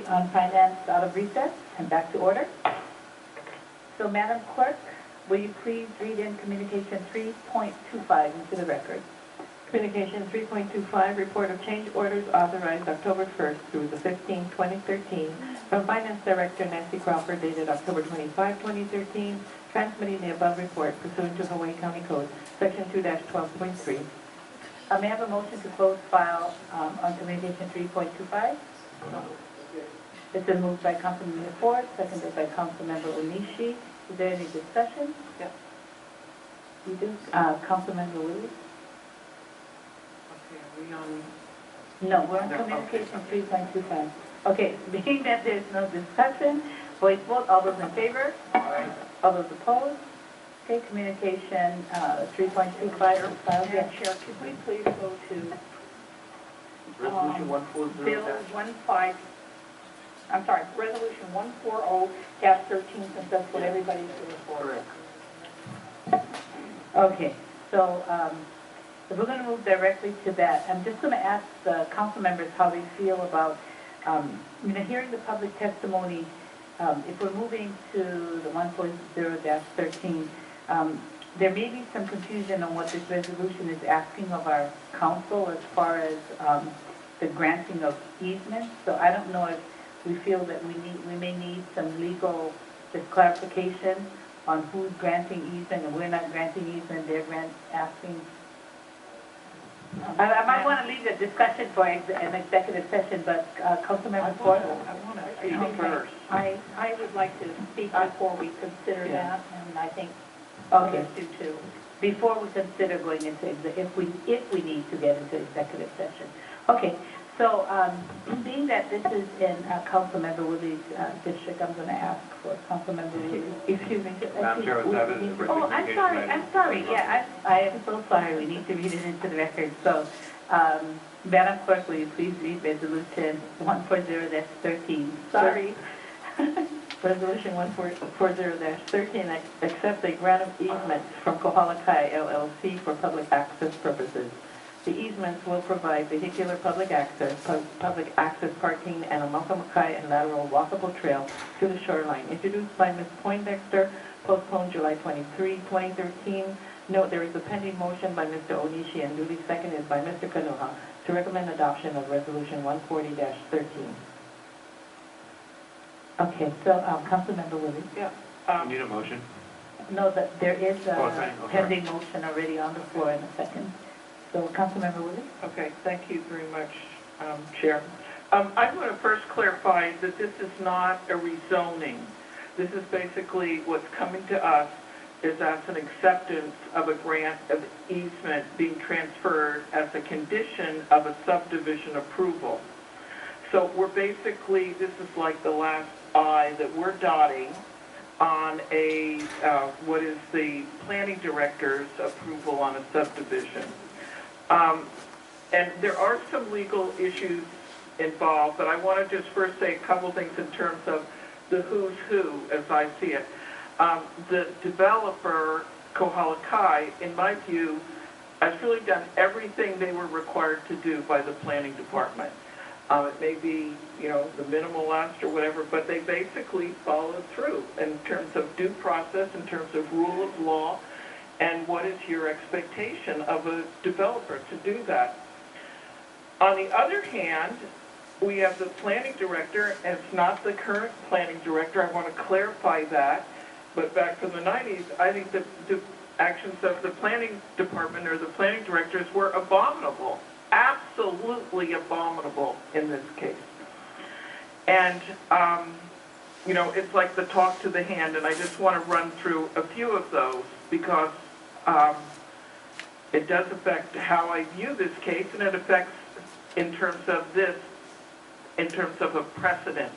on finance out of recess and back to order. So Madam Clerk, will you please read in Communication 3.25 into the record? Communication 3.25, report of change orders authorized October 1st through the 15th, 2013, from Finance Director Nancy Crawford, dated October 25, 2013, transmitting the above report pursuant to Hawaii County Code, Section 2-12.3. May I have a motion to close file on Communication 3.25? It's been moved by Councilmember Ford, seconded by Councilmember Onishi. Is there any discussion? Yep. You do? Councilmember Williams? Okay, are we on? No, we're on Communication 3.25. Okay, being that there's no discussion, voice vote, all those in favor? Aye. All those opposed? Okay, Communication 3.25. Madam Chair, could we please go to Resolution 140. Bill 15, I'm sorry, Resolution 140-13, since that's what everybody's here for. Correct. Okay, so if we're going to move directly to that, I'm just going to ask the council members how they feel about, hearing the public testimony. If we're moving to the 140-13, there may be some confusion on what this resolution is asking of our council as far as the granting of easements. So I don't know if we feel that we may need some legal just clarification on who's granting easement and we're not granting easement. They're asking. I might want to leave the discussion for an executive session, but Councilmember Ford. I want to speak first. I would like to speak before we consider that, and I think others do too. Before we consider going into if we need to get into executive session. Okay. So, being that this is in Councilmember Willie's district, I'm going to ask for Councilmember Willie. Excuse me. Madam Chair, Oh, I'm sorry. Yeah, I am so sorry. We need to read it into the record. So, Madam Clerk, will you please read Resolution 140-13? Sorry. Resolution 140-13, accept a grant of easement from Kohala LLC for public access purposes. The easements will provide vehicular public access parking, and a Makamakai and lateral walkable trail to the shoreline. Introduced by Ms. Poindexter, postponed July 23, 2013. Note there is a pending motion by Mr. Onishi and duly seconded by Mr. Kanuha to recommend adoption of Resolution 140-13. Okay, so Councilmember Willie. Yeah. You need a motion? No, that there is a Okay. pending motion already on the floor in a second. So, Councilmember Willie? Okay, thank you very much, Chair. I want to first clarify that this is not a rezoning. This is basically what's coming to us is as an acceptance of a grant of easement being transferred as a condition of a subdivision approval. So we're basically, this is like the last I that we're dotting on a, what is the planning director's approval on a subdivision. And there are some legal issues involved, but I want to just first say a couple things in terms of the who's who, as I see it. The developer, Kohala, in my view, has really done everything they were required to do by the planning department. It may be, the minimalist or whatever, but they basically followed through in terms of due process, in terms of rule of law, and what is your expectation of a developer to do that. On the other hand, we have the planning director, and it's not the current planning director. I want to clarify that. But back from the 90s, I think the actions of the planning department or the planning directors were abominable, absolutely abominable in this case. And, it's like the talk to the hand, and I just want to run through a few of those because it does affect how I view this case, and it affects in terms of a precedent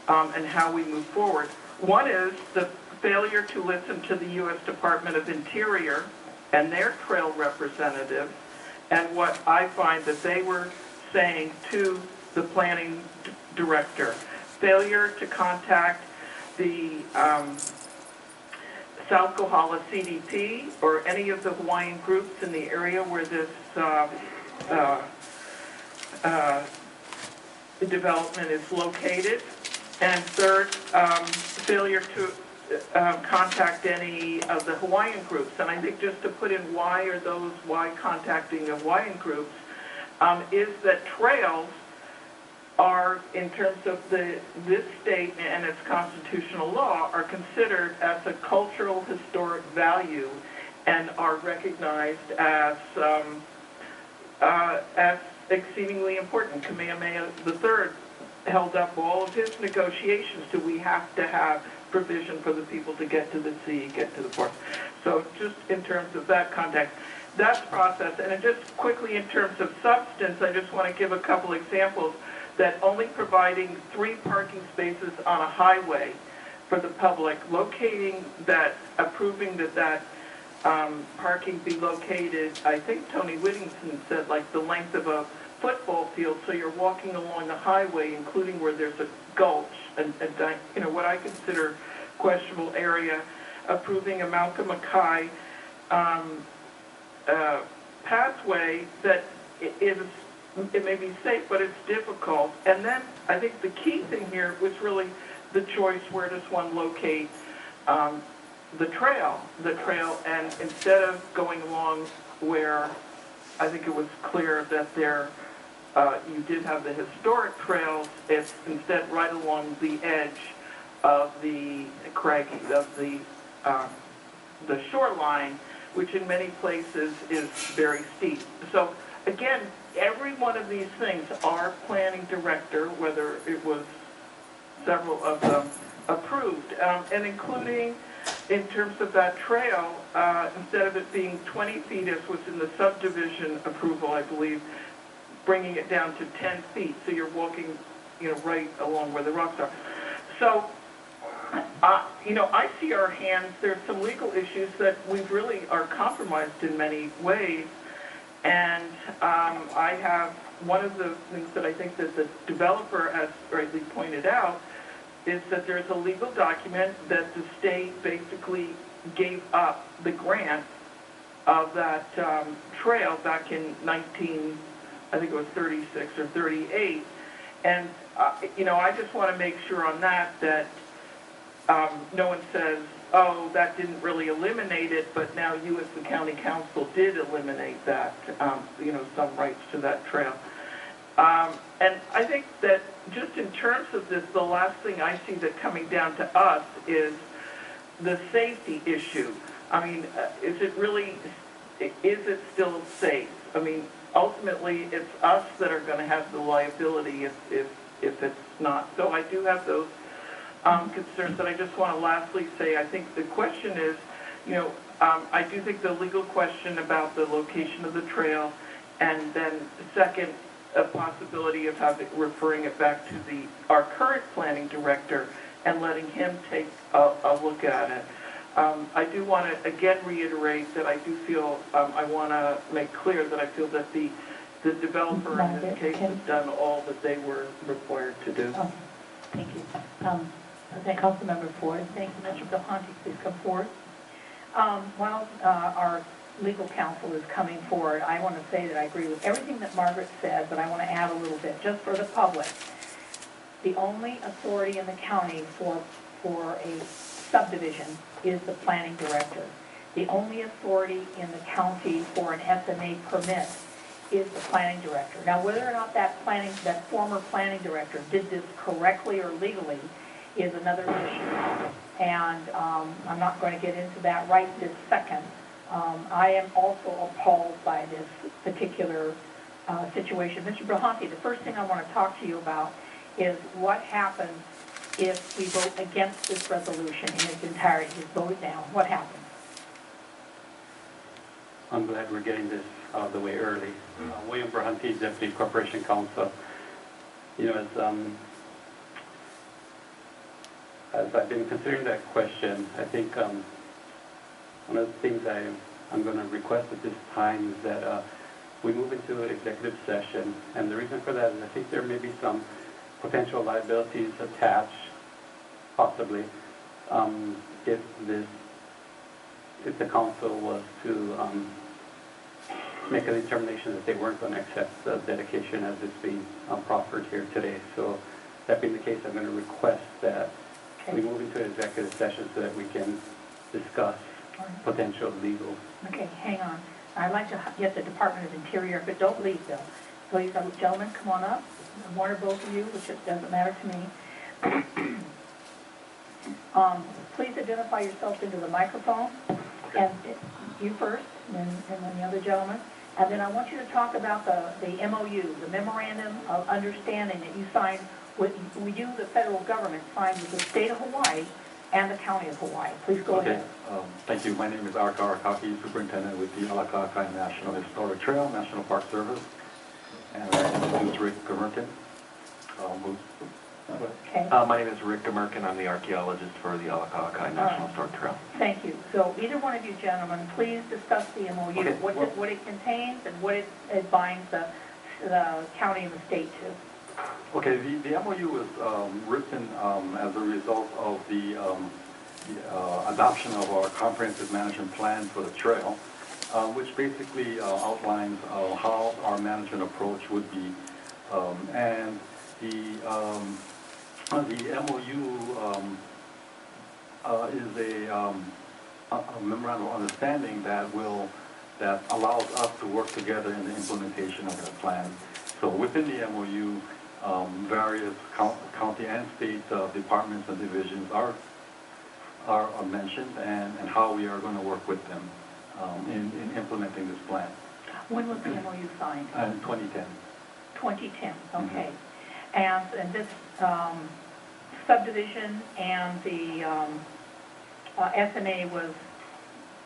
and how we move forward. One is the failure to listen to the U.S. Department of Interior and their trail representatives and what I find that they were saying to the planning director. Failure to contact the South Kohala CDP or any of the Hawaiian groups in the the development is located, and third, failure to contact any of the Hawaiian groups. And I think just to put in why contacting the Hawaiian groups, is that trails are, in terms of this state and its constitutional law, are considered as a cultural historic value and are recognized as exceedingly important. Kamehameha III held up all of his negotiations to we have to have provision for the people to get to the sea, get to the port. So just in terms of that context, that's process. And just quickly in terms of substance, I just want to give a couple examples that only providing 3 parking spaces on a highway for the public, locating that, approving that parking be located, I think Tony Whittington said like the length of a football field, so you're walking along the highway, including where there's a gulch, and what I consider questionable area, approving a Malcolm Mackay pathway that it may be safe, but it's difficult. And then I think the key thing here was really the choice, where does one locate the trail, and instead of going along where I think it was clear that you did have the historic trails, it's instead right along the edge of the shoreline, which in many places is very steep. So again, every one of these things, our planning director, whether it was several of them, approved, and including in terms of that trail, instead of it being 20 feet as was in the subdivision approval, I believe, bringing it down to 10 feet, so you're walking, right along where the rocks are. So, I see our hands. There's some legal issues that we really are compromised in many ways, and I have one of the things that I think that the developer has rightly pointed out is that there's a legal document that the state basically gave up the grant of that trail back in I think it was 36 or 38. And, I just want to make sure on that no one says, oh, that didn't really eliminate it, but now you as the county council did eliminate that, some rights to that trail. And I think that just in terms of this, the last thing I see that coming down to us is the safety issue. I mean, is it still safe? I mean, ultimately, it's us that are going to have the liability if it's not. So I do have those concerns. And I just want to lastly say, I think the question is, I do think the legal question about the location of the trail, and then second, a possibility of referring it back to our current planning director and letting him take a look at it. I do want to again reiterate that I do feel, I want to make clear that I feel that the developer in this case has done all that they were required to do. Oh, thank you. Thank Councilmember Ford. Thank you, Mr. Belhanti. Please come forward. While our legal counsel is coming forward, I want to say that I agree with everything that Margaret said, but I want to add a little bit, just for the public. The only authority in the county for a subdivision is the planning director. The only authority in the county for an SMA permit is the planning director. Now, whether or not that former planning director did this correctly or legally is another issue. And I'm not going to get into that right this second. I am also appalled by this particular situation. Mr. Belhanti, the first thing I want to talk to you about is what happens if we vote against this resolution in its entirety, just vote it down. What happens? I'm glad we're getting this out of the way early. William Belhanti, Deputy Corporation Counsel. As I've been considering that question, I think one of the things I'm going to request at this time is that we move into an executive session. And the reason for that is I think there may be some potential liabilities attached, possibly, if the council was to make a determination that they weren't going to accept the dedication as it's being proffered here today. So that being the case, I'm going to request that we move into an executive session so that we can discuss potential legal. Okay, hang on. I'd like to get the Department of Interior, but don't leave, Bill. Please, gentlemen, come on up. One or both of you, which it doesn't matter to me. Please identify yourself into the microphone, and you first, and then the other gentleman. And then I want you to talk about the MOU, the Memorandum of Understanding that you signed with, the federal government signed with the state of Hawaii and the county of Hawaii. Please go ahead. Thank you. My name is Arka Arakaki, Superintendent with the Alakakai National Historic Trail, National Park Service. And my name is Rick Gamerkin. Okay. My name is Rick Gamerkin. I'm the archaeologist for the Alakakai National Historic Trail. Thank you. So either one of you gentlemen, please discuss the MOU, Okay. what it contains and what it binds the county and the state to. Okay, the MOU was written as a result of the adoption of our comprehensive management plan for the trail, which basically outlines how our management approach would be. And the MOU is a memorandum of understanding that allows us to work together in the implementation of the plan. So within the MOU, various county and state departments and divisions are mentioned, and how we are going to work with them in implementing this plan. When was the MOU signed? In 2010. 2010, okay. And this subdivision and the SMA was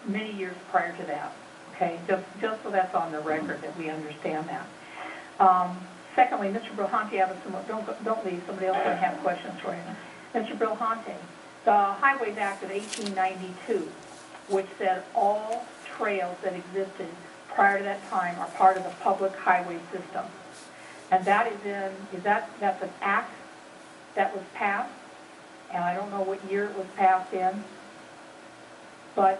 many years prior to that, okay? Just so that's on the record that we understand that. Secondly, Mr. Brillante, don't leave, somebody else can have questions for you. Mr. Brillante, the Highways Act of 1892, which said all trails that existed prior to that time are part of the public highway system. And that that's an act that was passed, and I don't know what year it was passed in, but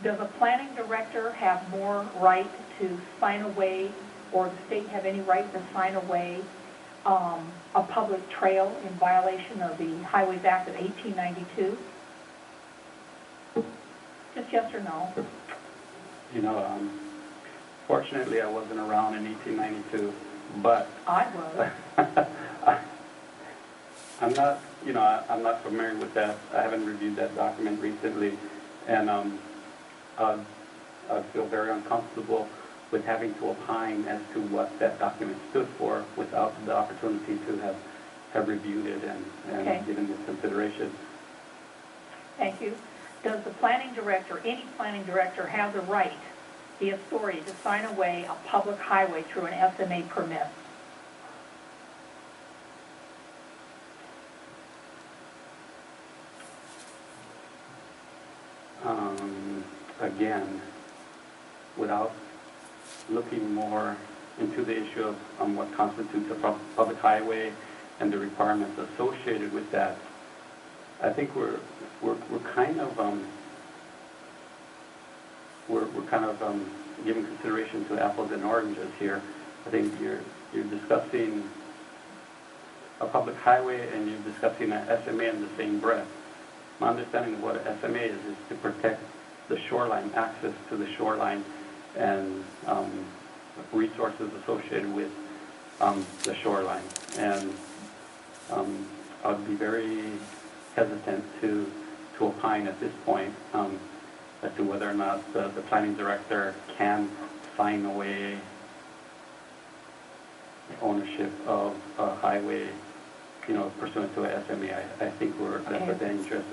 does a planning director have more right to sign away, or the state have any right to sign away a public trail in violation of the Highways Act of 1892? Just yes or no? You know, fortunately, I wasn't around in 1892, but I was. I'm not familiar with that. I haven't reviewed that document recently, and I feel very uncomfortable with having to opine as to what that document stood for without the opportunity to have reviewed it and given it consideration. Thank you. Does the planning director, any planning director, have the right, the authority to sign away a public highway through an SMA permit? Again, without looking more into the issue of what constitutes a public highway and the requirements associated with that, I think we're kind of giving consideration to apples and oranges here. I think you're discussing a public highway and you're discussing an SMA in the same breath. My understanding of what an SMA is to protect the shoreline, access to the shoreline, and resources associated with the shoreline. And I'd be very hesitant to opine at this point as to whether or not the planning director can sign away ownership of a highway, pursuant to a SMA. I think that's a dangerous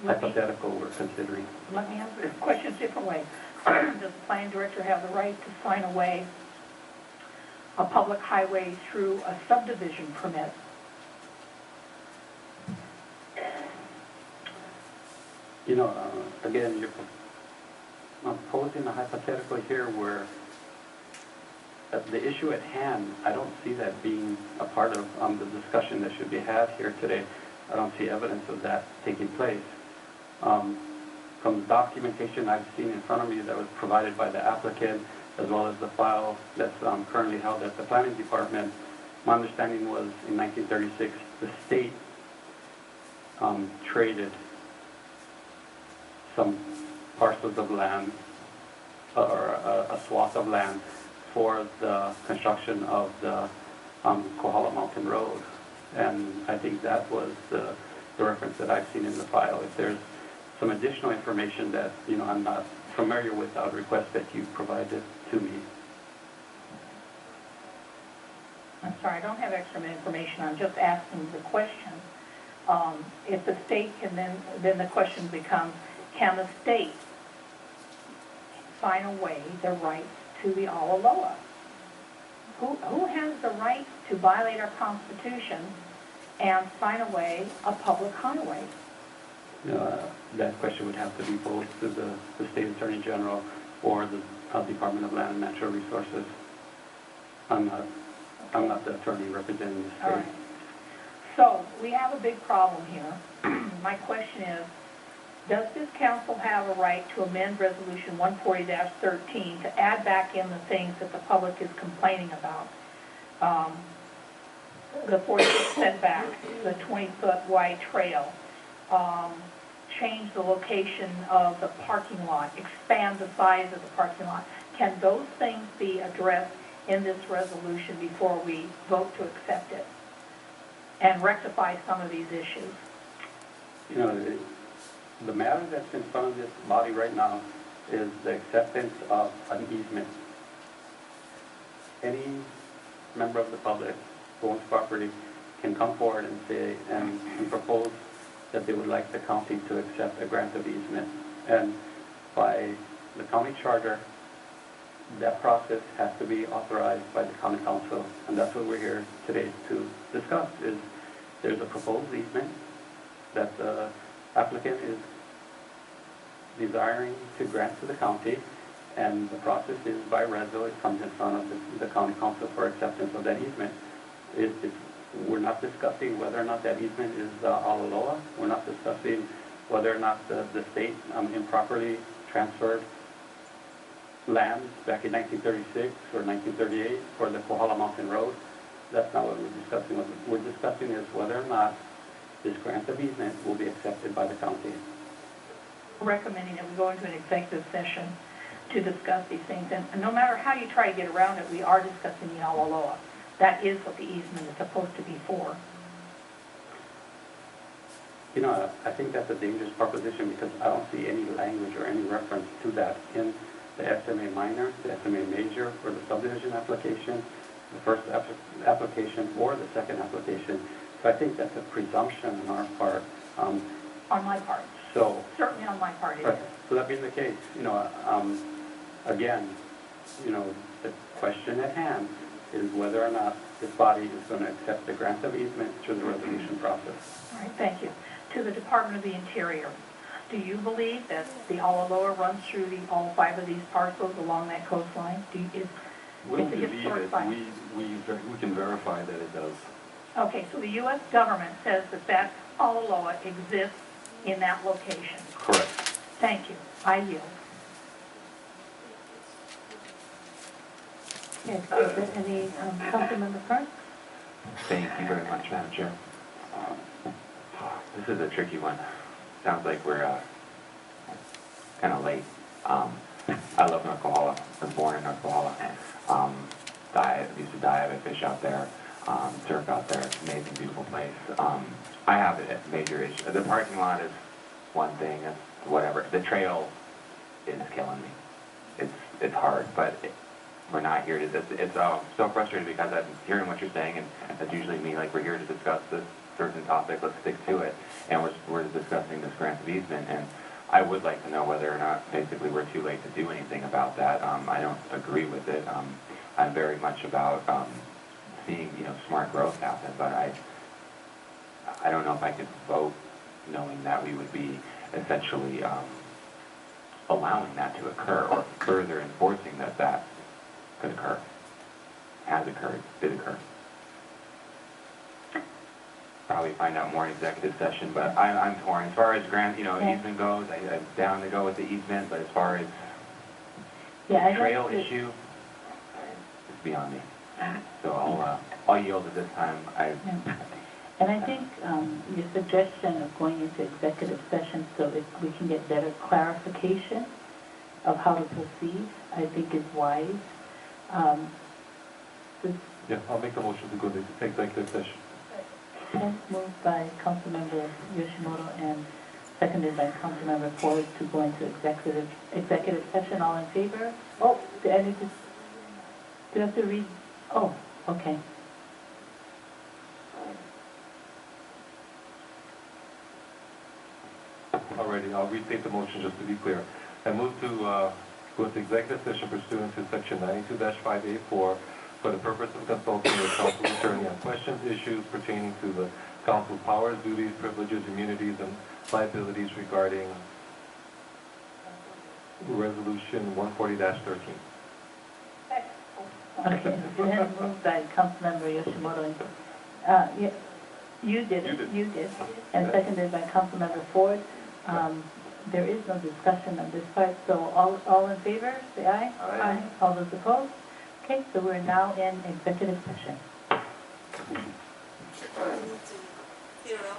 hypothetical we're considering. Let me answer this question a different way. Does the planning director have the right to sign away a public highway through a subdivision permit? Again, you're posing a hypothetical here where the issue at hand, I don't see that being a part of the discussion that should be had here today. I don't see evidence of that taking place. from the documentation I've seen in front of me that was provided by the applicant, as well as the file that's currently held at the planning department, my understanding was in 1936, the state traded some parcels of land or a swath of land for the construction of the Kohala Mountain Road. And I think that was the reference that I've seen in the file. If there's some additional information that, you know, I'm not familiar with, I would request that you provide it to me. I'm sorry, I don't have extra information. I'm just asking the question. If the state can then the question becomes, can the state sign away the rights to the Awaloa? Who has the right to violate our Constitution and sign away a public highway? That question would have to be posed to the State Attorney General or the Department of Land and Natural Resources. I'm not the attorney representing the state. All right. So we have a big problem here. My question is, does this council have a right to amend Resolution 140-13 to add back in the things that the public is complaining about? The 40-foot setback, the 20-foot wide trail, change the location of the parking lot, expand the size of the parking lot. Can those things be addressed in this resolution before we vote to accept it and rectify some of these issues? You know, the matter that's in front of this body right now is the acceptance of an easement. Any member of the public who owns property can come forward and say and propose that they would like the county to accept a grant of easement. And by the county charter, that process has to be authorized by the county council, and that's what we're here today to discuss. Is there's a proposed easement that the applicant is desiring to grant to the county, and the process is by reso. It comes in front of the county council for acceptance of that easement. We're not discussing whether or not that easement is Awaloa. We're not discussing whether or not the state improperly transferred lands back in 1936 or 1938 for the Kohala Mountain Road. That's not what we're discussing. What we're discussing is whether or not this grant of easement will be accepted by the county. Recommending that we go into an executive session to discuss these things. And no matter how you try to get around it, we are discussing the Awaloa. That is what the easement is supposed to be for. You know, I think that's a dangerous proposition because I don't see any language or any reference to that in the SMA minor, the SMA major, or the subdivision application, the first application, or the second application. So I think that's a presumption on our part. On my part. So certainly on my part it right. is. So that being the case, you know, again, you know, the question at hand is whether or not this body is going to accept the grant of easement through the resolution process. All right, thank you. To the Department of the Interior, do you believe that the Awaloa runs through all 5 of these parcels along that coastline? We don't it's a believe historic it. site. We can verify that it does. Okay, so the U.S. government says that Awaloa exists in that location. Correct. Thank you. I yield. Yes, is there any Councilmember First? Thank you very much, Madam Chair. This is a tricky one. Sounds like we're kind of late. I love North Kohala. I was born in North Kohala. Used to dive and fish out there, surf out there. It's an amazing, beautiful place. I have a major issue. The parking lot is one thing. It's whatever. The trail is killing me. It's hard, but we're not here to. It's so frustrating because I'm hearing what you're saying, and that's usually me. Like we're here to discuss this certain topic. Let's stick to it, and we're discussing this grant of easement. And I would like to know whether or not basically we're too late to do anything about that. I don't agree with it. I'm very much about seeing smart growth happen, but I don't know if I could vote knowing that we would be essentially allowing that to occur or further enforcing that could occur, has occurred, did occur. probably find out more in executive session, but I'm torn. As far as Yeah. easement goes, I'm down to go with the easement, but as far as Yeah, I trail have to- issue, it's beyond me. So I'll yield at this time. Yeah. And I think your suggestion of going into executive session so that we can get better clarification of how to proceed, I think is wise. This Yeah, I'll make the motion to go into executive session. is moved by Councilmember Yoshimoto and seconded by Councilmember Ford to go into executive session. All in favor? Oh, do I need to, do I have to read? Oh, okay. Alrighty, I'll restate the motion just to be clear. I move to go into executive session pursuant to section 92-5A4 for the purpose of consulting with council attorney on questions, issues pertaining to the council's powers, duties, privileges, immunities, and liabilities regarding resolution 140-13. Okay, then moved by Councilmember Yoshimoto. Yeah, you did it. You did. And seconded by Councilmember Ford. There is no discussion on this part, so all in favor, say aye. Aye. All those opposed? Okay, so we're now in executive session. Hilo.